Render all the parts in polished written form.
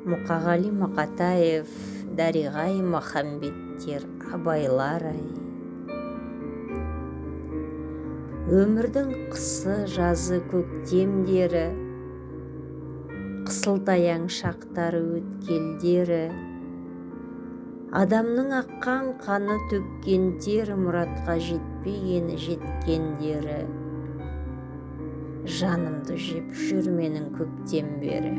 Мұқағали Мақатаев, Дариға-ай махамбеттер, абайлар-ай. Өмірдің қысы, жазы, көктемдері, қысылтаяң шақтары, өткелдері, адамның аққан қаны, төккен тері, мұратқа жетпегені, жеткендері, жанымды жеп жүр менің көктем бері.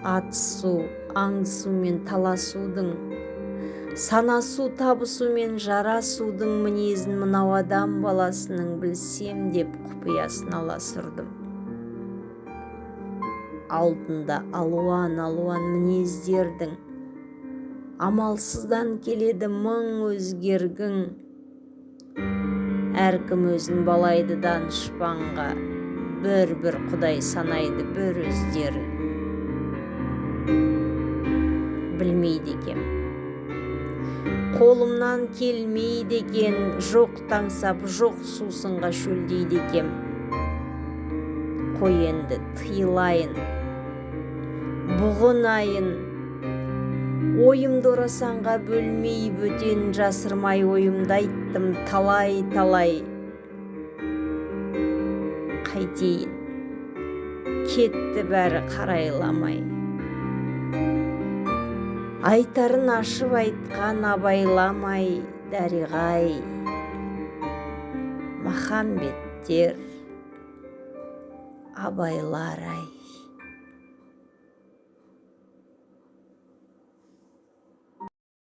Атысу, аңдысу мен таласудың, санасу, табысу мен жарасудың мінезін мынау адам баласының білсем деп құпиясын аласырдым. Алдында алуан мінездердің, амалсыздан келеді мың өзгергің. Әркім өзін балайды данышпанға, бір құдай санайды бір өздерін. Білмейді екем, қолымнан келмейді екен, жоқ таңсап, жоқ сусынға шөлдейді екем. Қой енді тыйылайын, бұғынайын, ойымды орасанға бөлмей, бөтен жасырмай ойымды айттым талай. Қайтейін, кетті бәрі қарайламай. Айтарын ашып айтқан абайламай, Дариға-ай, махамбеттер, абайлар-ай.